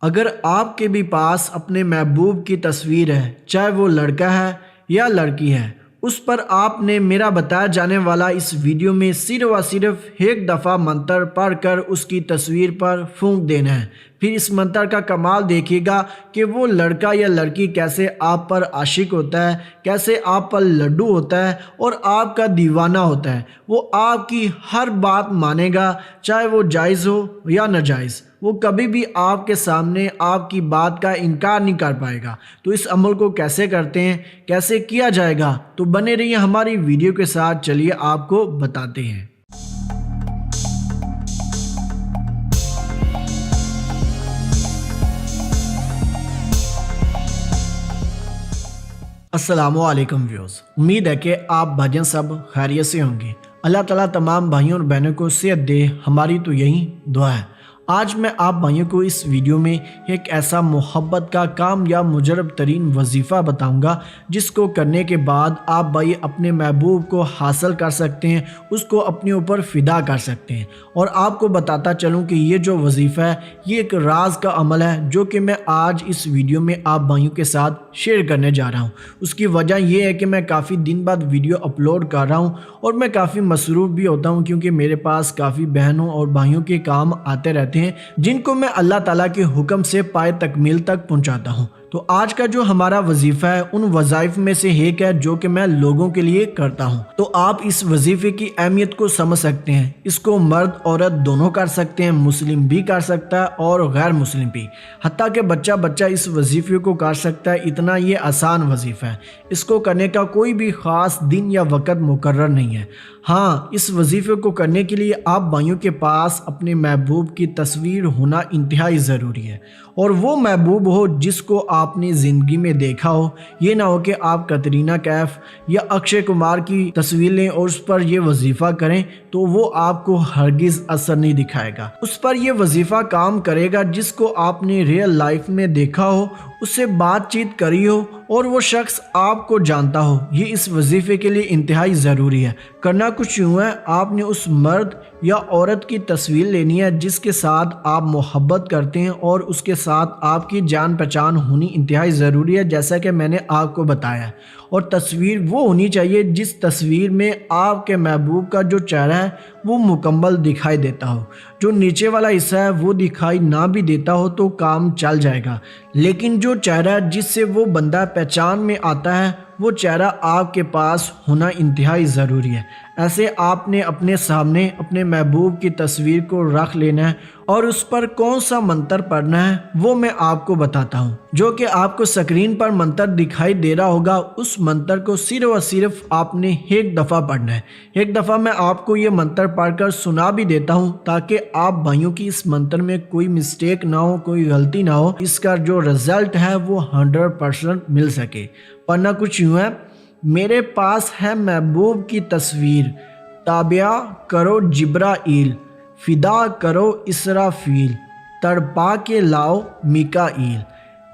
اگر آپ کے بھی پاس اپنے محبوب کی تصویر ہے، چاہے وہ لڑکا ہے یا لڑکی ہے، اس پر آپ نے میرا بتایا جانے والا اس ویڈیو میں صرف و صرف ایک دفعہ منتر پڑھ کر اس کی تصویر پر پھونک دینا ہے۔ پھر اس منتر کا کمال دیکھیے گا کہ وہ لڑکا یا لڑکی کیسے آپ پر عاشق ہوتا ہے، کیسے آپ پر لڈو ہوتا ہے اور آپ کا دیوانہ ہوتا ہے۔ وہ آپ کی ہر بات مانے گا، چاہے وہ جائز ہو یا ناجائز۔ وہ کبھی بھی آپ کے سامنے آپ کی بات کا انکار نہیں کر پائے گا۔ تو اس عمل کو کیسے کرتے ہیں، کیسے کیا جائے گا، تو بنے رہیے ہماری ویڈیو کے ساتھ، چلیے آپ کو بتاتے ہیں۔ السلام علیکم ویوز، امید ہے کہ آپ بھاجن سب خیریت سے ہوں گے۔ اللہ تعالیٰ تمام بھائیوں اور بہنوں کو صحت دے، ہماری تو یہی دعا ہے۔ آج میں آپ بھائیوں کو اس ویڈیو میں ایک ایسا محبت کا کامیاب مجرب ترین وظیفہ بتاؤں گا جس کو کرنے کے بعد آپ بھائی اپنے محبوب کو حاصل کر سکتے ہیں، اس کو اپنے اوپر فدا کر سکتے ہیں۔ اور آپ کو بتاتا چلوں کہ یہ جو وظیفہ ہے یہ ایک راز کا عمل ہے جو کہ میں آج اس ویڈیو میں آپ بھائیوں کے ساتھ شیئر کرنے جا رہا ہوں۔ اس کی وجہ یہ ہے کہ میں کافی دن بعد ویڈیو اپلوڈ کر رہا ہوں اور میں کافی مصروف بھی ہوتا ہوں کیونکہ میرے پاس کافی بہنوں اور بھائیوں کے کام آتے رہتے ہیں جن کو میں اللہ تعالیٰ کے حکم سے پائے تکمیل تک پہنچاتا ہوں۔ تو آج کا جو ہمارا وظیفہ ہے ان وظائف میں سے ایک ہے جو کہ میں لوگوں کے لیے کرتا ہوں۔ تو آپ اس وظیفے کی اہمیت کو سمجھ سکتے ہیں۔ اس کو مرد عورت دونوں کر سکتے ہیں، مسلم بھی کر سکتا ہے اور غیر مسلم بھی، حتیٰ کہ بچہ اس وظیفے کو کر سکتا ہے۔ اتنا یہ آسان وظیفہ ہے، اس کو کرنے کا کوئی بھی خاص دن یا وقت مقرر نہیں ہے۔ ہاں، اس وظیفے کو کرنے کے لیے آپ بھائیوں کے پاس اپنے محبوب کی تصویر ہونا انتہائی ضروری ہے، اور وہ محبوب ہو جس کو آپ نے زندگی میں دیکھا ہو۔ یہ نہ ہو کہ آپ کترینہ کیف یا اکشے کمار کی تصویر لیں اور اس پر یہ وظیفہ کریں تو وہ آپ کو ہرگز اثر نہیں دکھائے گا۔ اس پر یہ وظیفہ کام کرے گا جس کو آپ نے ریئل لائف میں دیکھا ہو، اس سے بات چیت کری ہو اور وہ شخص آپ کو جانتا ہو۔ یہ اس وظیفے کے لیے انتہائی ضروری ہے۔ کرنا کچھ یوں ہے، آپ نے اس مرد یا عورت کی تصویر لینی ہے جس کے ساتھ آپ محبت کرتے ہیں اور اس کے ساتھ آپ کی جان پہچان ہونی انتہائی ضروری ہے، جیسا کہ میں نے آپ کو بتایا ہے۔ اور تصویر وہ ہونی چاہیے جس تصویر میں آپ کے محبوب کا جو چہرہ ہے وہ مکمل دکھائی دیتا ہو۔ جو نیچے والا حصہ ہے وہ دکھائی نہ بھی دیتا ہو تو کام چل جائے گا، لیکن جو چہرہ جس سے وہ بندہ پہچان میں آتا ہے وہ چہرہ آپ کے پاس ہونا انتہائی ضروری ہے۔ ایسے آپ نے اپنے سامنے اپنے محبوب کی تصویر کو رکھ لینا ہے اور اس پر کون سا منتر پڑھنا ہے وہ میں آپ کو بتاتا ہوں، جو کہ آپ کو سکرین پر منتر دکھائی دے رہا ہوگا۔ اس منتر کو صرف اور صرف آپ نے ایک دفعہ پڑھنا ہے۔ ایک دفعہ میں آپ کو یہ منتر پڑھ کر سنا بھی دیتا ہوں تاکہ آپ بھائیوں کی اس منتر میں کوئی مسٹیک نہ ہو، کوئی غلطی نہ ہو، اس کا جو رزلٹ ہے وہ 100% مل سکے۔ پڑھنا کچھ یوں ہے: میرے پاس ہے محبوب کی تصویر، تابع کرو جبرائیل، فدا کرو اسرافیل، تڑپا کے لاؤ میکائیل۔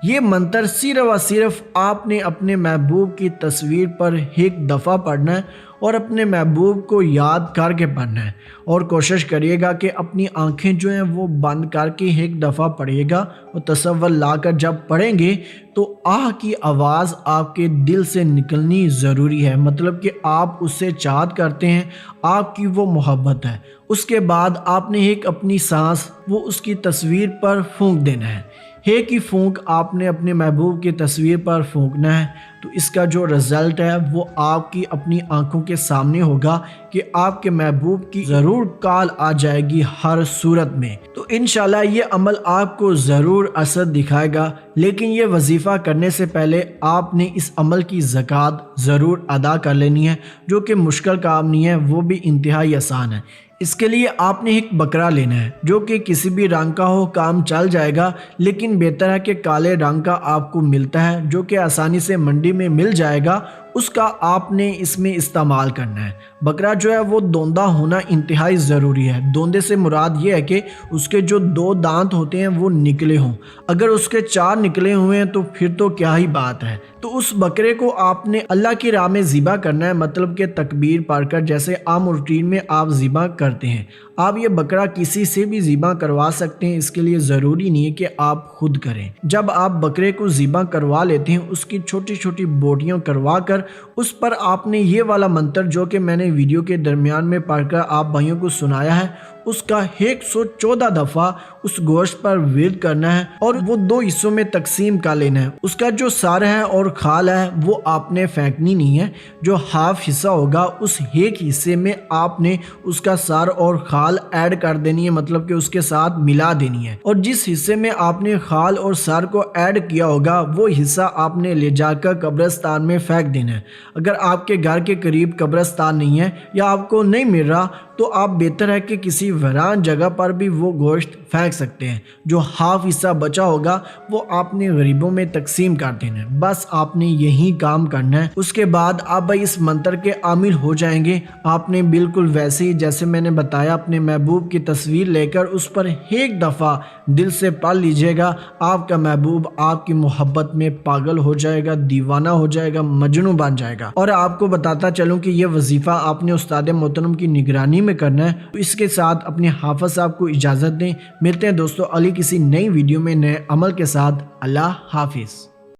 یہ منتر صرف اور صرف آپ نے اپنے محبوب کی تصویر پر ایک دفعہ پڑھنا ہے اور اپنے محبوب کو یاد کر کے پڑھنا ہے، اور کوشش کریے گا کہ اپنی آنکھیں جو ہیں وہ بند کر کے ایک دفعہ پڑھیے گا، اور تصور لا کر جب پڑھیں گے تو آہ کی آواز آپ کے دل سے نکلنی ضروری ہے، مطلب کہ آپ اس سے چاہت کرتے ہیں، آپ کی وہ محبت ہے۔ اس کے بعد آپ نے ایک اپنی سانس وہ اس کی تصویر پر پھونک دینا ہے۔ ایک ہی پھونک آپ نے اپنے محبوب کی تصویر پر پھونکنا ہے، تو اس کا جو رزلٹ ہے وہ آپ کی اپنی آنکھوں کے سامنے ہوگا کہ آپ کے محبوب کی ضرور کال آ جائے گی ہر صورت میں۔ تو انشاءاللہ یہ عمل آپ کو ضرور اثر دکھائے گا، لیکن یہ وظیفہ کرنے سے پہلے آپ نے اس عمل کی زکوٰۃ ضرور ادا کر لینی ہے، جو کہ مشکل کام نہیں ہے، وہ بھی انتہائی آسان ہے۔ اس کے لیے آپ نے ایک بکرا لینا ہے جو کہ کسی بھی رنگ کا ہو، کام چل جائے گا، لیکن بہتر ہے کہ کالے رنگ کا آپ کو ملتا ہے جو کہ آسانی سے منڈی میں مل جائے گا، اس کا آپ نے اس میں استعمال کرنا ہے۔ بکرا جو ہے وہ دوندہ ہونا انتہائی ضروری ہے۔ دوندے سے مراد یہ ہے کہ اس کے جو 2 دانت ہوتے ہیں وہ نکلے ہوں، اگر اس کے 4 نکلے ہوئے ہیں تو پھر تو کیا ہی بات ہے۔ تو اس بکرے کو آپ نے اللہ کی راہ میں ذبح کرنا ہے، مطلب کہ تکبیر پڑھ کر، جیسے عام روٹین میں آپ ذبح کرتے ہیں۔ آپ یہ بکرا کسی سے بھی ذبح کروا سکتے ہیں، اس کے لیے ضروری نہیں ہے کہ آپ خود کریں۔ جب آپ بکرے کو ذبح کروا لیتے ہیں، اس کی چھوٹی چھوٹی بوٹیاں کروا کر اس پر آپ نے یہ والا منتر جو کہ میں نے ویڈیو کے درمیان میں پڑھ کر آپ بھائیوں کو سنایا ہے، اس کا 114 دفعہ اس گوشت پر ورد کرنا ہے اور وہ 2 حصوں میں تقسیم کر لینا ہے۔ اس کا جو سر ہے اور کھال ہے وہ آپ نے پھینکنی نہیں ہے، جو ہاف حصہ ہوگا اس ایک حصے میں آپ نے اس کا سر اور کھال ایڈ کر دینی ہے، مطلب کہ اس کے ساتھ ملا دینی ہے، اور جس حصے میں آپ نے کھال اور سر کو ایڈ کیا ہوگا وہ حصہ آپ نے لے جا کر قبرستان میں پھینک دینا ہے۔ اگر آپ کے گھر کے قریب قبرستان نہیں ہے یا آپ کو نہیں مل رہا تو آپ بہتر ہے کہ کسی ویران جگہ پر بھی وہ گوشت پھینک سکتے ہیں۔ جو ہاف حصہ بچا ہوگا وہ آپ نے غریبوں میں تقسیم کر دینا ہے، بس آپ نے یہی کام کرنا ہے۔ اس کے بعد آپ بھائی اس منتر کے عامل ہو جائیں گے۔ آپ نے بالکل ویسے ہی جیسے میں نے بتایا اپنے محبوب کی تصویر لے کر اس پر ایک دفعہ دل سے پڑھ لیجئے گا، آپ کا محبوب آپ کی محبت میں پاگل ہو جائے گا، دیوانہ ہو جائے گا، مجنون بن جائے گا۔ اور آپ کو بتاتا چلوں کہ یہ وظیفہ آپ نے استاد محترم کی نگرانی میں کرنا ہے۔ اس کے ساتھ اپنے حافظ صاحب کو اجازت دیں، ملتے ہیں دوستو اگلی کسی نئی ویڈیو میں نئے عمل کے ساتھ۔ اللہ حافظ۔